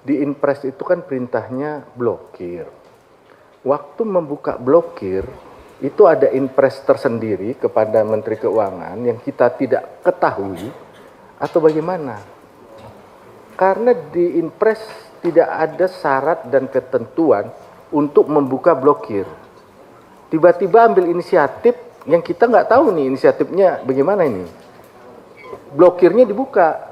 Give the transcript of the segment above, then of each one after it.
Di Inpres itu kan perintahnya blokir. Waktu membuka blokir, itu ada Inpres tersendiri kepada Menteri Keuangan yang kita tidak ketahui atau bagaimana? Karena di Inpres tidak ada syarat dan ketentuan untuk membuka blokir. Tiba-tiba ambil inisiatif yang kita nggak tahu nih inisiatifnya bagaimana ini. Blokirnya dibuka.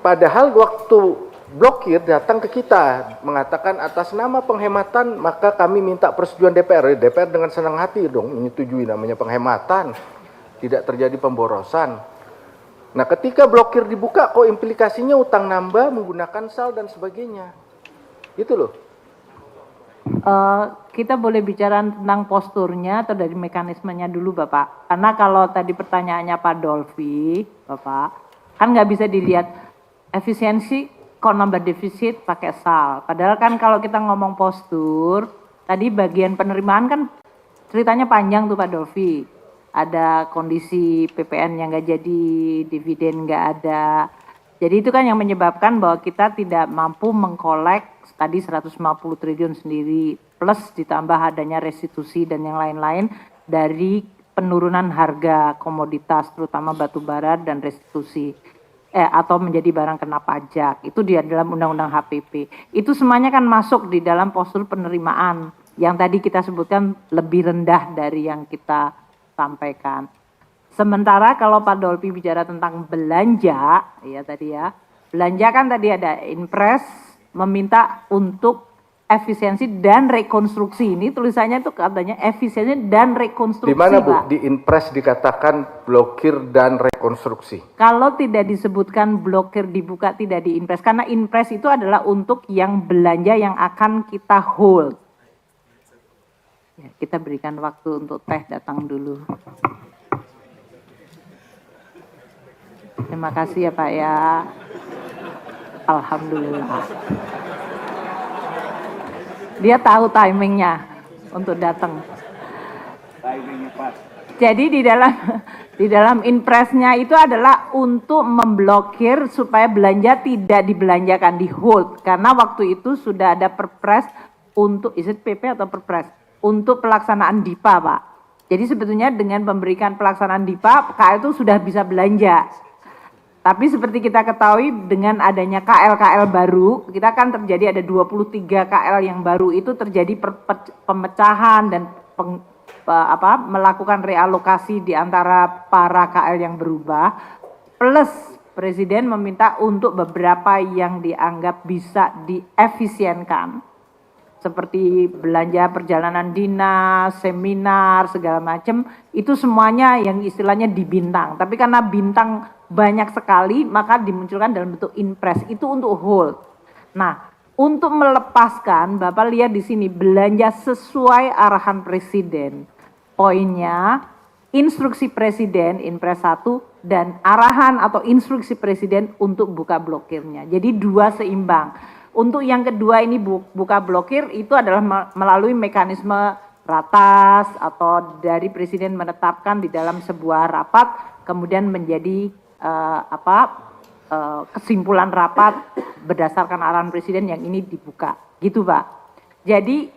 Padahal waktu blokir datang ke kita mengatakan atas nama penghematan maka kami minta persetujuan DPR. DPR dengan senang hati dong menyetujui namanya penghematan, tidak terjadi pemborosan. Nah ketika blokir dibuka kok implikasinya utang nambah menggunakan SAL dan sebagainya. Itu loh. Kita boleh bicara tentang posturnya atau dari mekanismenya dulu Bapak. Karena kalau tadi pertanyaannya Pak Dolfi, Bapak, kan nggak bisa dilihat efisiensi kok nambah defisit pakai SAL. Padahal kan kalau kita ngomong postur, tadi bagian penerimaan kan ceritanya panjang tuh Pak Dolfi. Ada kondisi PPN yang nggak jadi, dividen nggak ada. Jadi itu kan yang menyebabkan bahwa kita tidak mampu mengkolek tadi 150 triliun sendiri, plus ditambah adanya restitusi dan yang lain-lain dari penurunan harga komoditas, terutama batu bara dan restitusi. Atau menjadi barang kena pajak, itu di dalam Undang-Undang HPP. Itu semuanya kan masuk di dalam postur penerimaan yang tadi kita sebutkan lebih rendah dari yang kita sampaikan. Sementara kalau Pak Dolfi bicara tentang belanja, ya tadi ya, belanja kan tadi ada Inpres meminta untuk efisiensi dan rekonstruksi. Ini tulisannya itu katanya efisiensi dan rekonstruksi. Di mana Bu? Pak. Di Inpres dikatakan blokir dan rekonstruksi. Kalau tidak disebutkan blokir dibuka tidak di Inpres, karena Inpres itu adalah untuk yang belanja yang akan kita hold. Ya, kita berikan waktu untuk teh datang dulu. Terima kasih ya Pak ya. Alhamdulillah. Dia tahu timingnya untuk datang. Timingnya pas. Jadi di dalam Inpresnya itu adalah untuk memblokir supaya belanja tidak dibelanjakan, di hold. Karena waktu itu sudah ada perpres untuk, is it PP atau perpres? Untuk pelaksanaan DIPA Pak. Jadi sebetulnya dengan memberikan pelaksanaan DIPA, KL itu sudah bisa belanja. Tapi seperti kita ketahui dengan adanya KL-KL baru, kita kan terjadi ada 23 KL yang baru itu terjadi pemecahan dan melakukan realokasi di antara para KL yang berubah. Plus Presiden meminta untuk beberapa yang dianggap bisa diefisienkan. Seperti belanja perjalanan dinas, seminar, segala macam. Itu semuanya yang istilahnya dibintang. Tapi karena bintang banyak sekali, maka dimunculkan dalam bentuk Inpres. Itu untuk hold. Nah, untuk melepaskan, Bapak lihat di sini belanja sesuai arahan Presiden. Poinnya, instruksi Presiden, Inpres 1, dan arahan atau instruksi Presiden untuk buka blokirnya. Jadi dua seimbang. Untuk yang kedua ini buka blokir itu adalah melalui mekanisme ratas atau dari Presiden menetapkan di dalam sebuah rapat, kemudian menjadi kesimpulan rapat berdasarkan arahan Presiden yang ini dibuka, gitu Pak. Jadi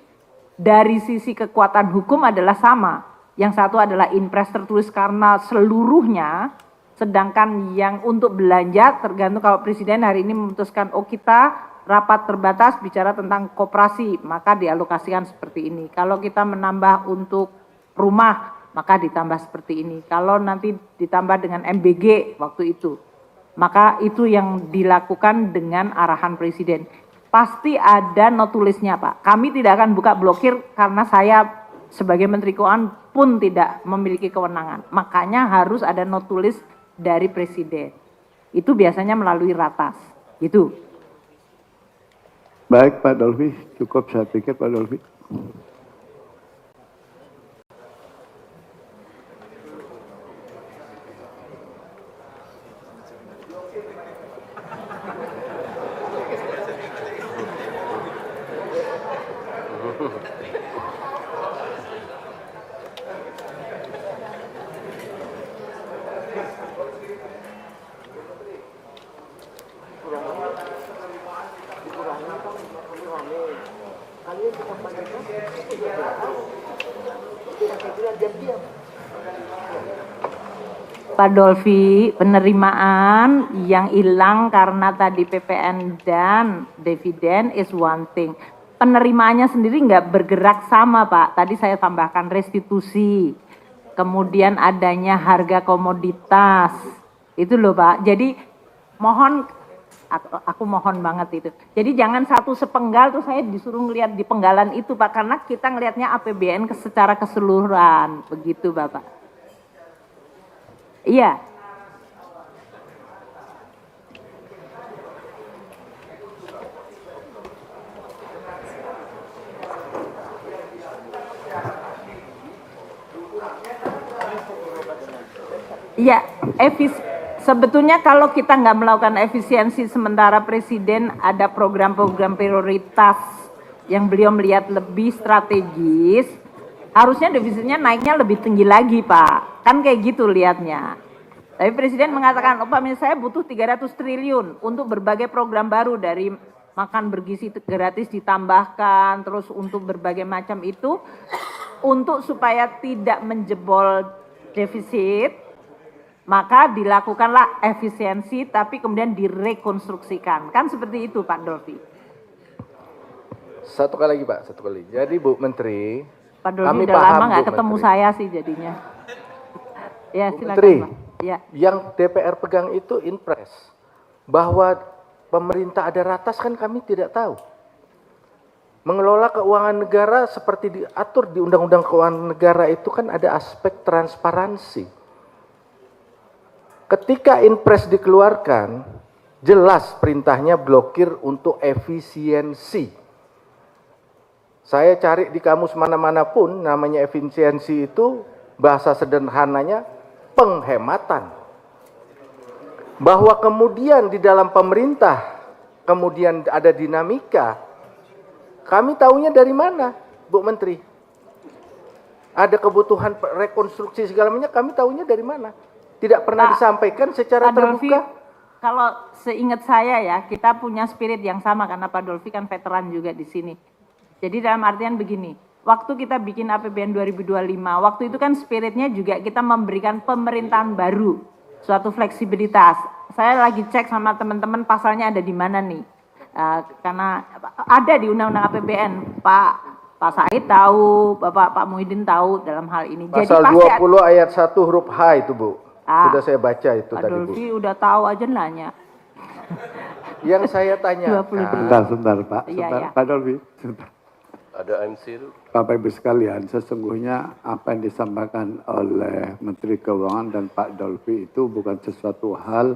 dari sisi kekuatan hukum adalah sama. Yang satu adalah Inpres tertulis karena seluruhnya, sedangkan yang untuk belanja tergantung kalau Presiden hari ini memutuskan kita rapat terbatas bicara tentang koperasi, maka dialokasikan seperti ini. Kalau kita menambah untuk rumah, maka ditambah seperti ini. Kalau nanti ditambah dengan MBG waktu itu, maka itu yang dilakukan dengan arahan Presiden. Pasti ada notulisnya Pak. Kami tidak akan buka blokir karena saya sebagai Menteri Keuangan pun tidak memiliki kewenangan. Makanya harus ada notulis dari Presiden. Itu biasanya melalui ratas. Gitu. Baik Pak Dolfi, cukup saya pikir Pak Dolfi. Pak Dolfi, penerimaan yang hilang karena tadi PPN dan dividen is one thing. Penerimaannya sendiri nggak bergerak sama, Pak. Tadi saya tambahkan restitusi, kemudian adanya harga komoditas, itu loh, Pak. Jadi mohon, aku mohon banget itu. Jadi jangan satu sepenggal tuh saya disuruh ngelihat di penggalan itu, Pak, karena kita ngelihatnya APBN secara keseluruhan, begitu, Bapak. Iya. Iya, sebetulnya kalau kita nggak melakukan efisiensi sementara Presiden ada program-program prioritas yang beliau melihat lebih strategis, harusnya defisitnya naiknya lebih tinggi lagi, Pak. Kan kayak gitu lihatnya. Tapi Presiden mengatakan, umpamanya saya butuh 300 triliun untuk berbagai program baru dari makan bergizi gratis ditambahkan, terus untuk berbagai macam itu, untuk supaya tidak menjebol defisit, maka dilakukanlah efisiensi tapi kemudian direkonstruksikan. Kan seperti itu, Pak Dolfi. Satu kali lagi, Pak, satu kali. Jadi Bu Menteri, Pak Dolfi kami udah paham, lama nggak Bu ketemu Menteri. saya sih jadinya. Ya, Bu silakan, Menteri, Pak. Ya. yang DPR pegang itu impres. Bahwa pemerintah ada ratas kan kami tidak tahu. Mengelola keuangan negara seperti diatur di Undang-Undang Keuangan Negara itu kan ada aspek transparansi. Ketika impres dikeluarkan, jelas perintahnya blokir untuk efisiensi. Saya cari di kamus mana-mana pun namanya efisiensi itu bahasa sederhananya penghematan. Bahwa kemudian di dalam pemerintah kemudian ada dinamika, kami tahunya dari mana, Bu Menteri? Ada kebutuhan rekonstruksi segala macam, kami tahunya dari mana? Tidak pernah disampaikan secara Pak Dolfi, terbuka. kalau seingat saya ya, kita punya spirit yang sama karena Pak Dolfi kan veteran juga di sini. Jadi dalam artian begini, waktu kita bikin APBN 2025, waktu itu kan spiritnya juga kita memberikan pemerintahan baru, suatu fleksibilitas. Saya lagi cek sama teman-teman pasalnya ada di mana nih. Karena ada di Undang-Undang APBN, Pak Said tahu, Pak Muhyiddin tahu dalam hal ini. Pasal Jadi 20 ayat 1 huruf H itu, Bu. Sudah saya baca itu Pak tadi, Bu. Dolfi udah tahu aja nanya. Yang saya tanyakan, Sebentar, Pak. Iya, Sebentar, iya. Pak Dolfi. Sebentar. Ada MC itu. Bapak Ibu sekalian, sesungguhnya apa yang disampaikan oleh Menteri Keuangan dan Pak Dolfi itu bukan sesuatu hal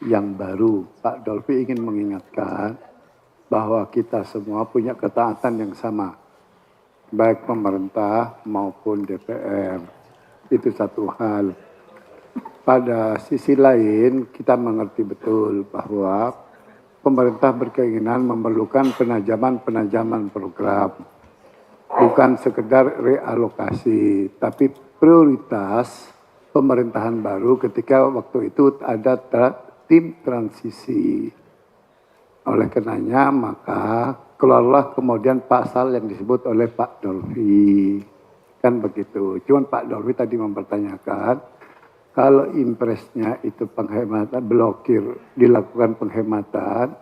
yang baru. Pak Dolfi ingin mengingatkan bahwa kita semua punya ketaatan yang sama, baik pemerintah maupun DPR. Itu satu hal. Pada sisi lain, kita mengerti betul bahwa pemerintah berkeinginan memerlukan penajaman program. Bukan sekedar realokasi, tapi prioritas pemerintahan baru ketika waktu itu ada tim transisi. Oleh karenanya maka keluarlah kemudian pasal yang disebut oleh Pak Dolfi. Kan begitu. Cuman Pak Dolfi tadi mempertanyakan, kalau impresnya itu penghematan, dilakukan penghematan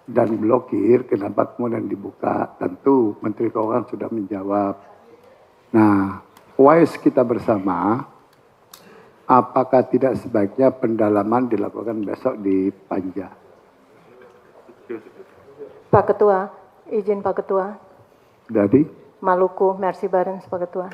dan blokir, kenapa kemudian dibuka? Tentu Menteri Keuangan sudah menjawab. Nah, wise kita bersama, apakah tidak sebaiknya pendalaman dilakukan besok di Panja? Pak Ketua, izin Pak Ketua. Dari? Maluku, Mercy Barens Pak Ketua.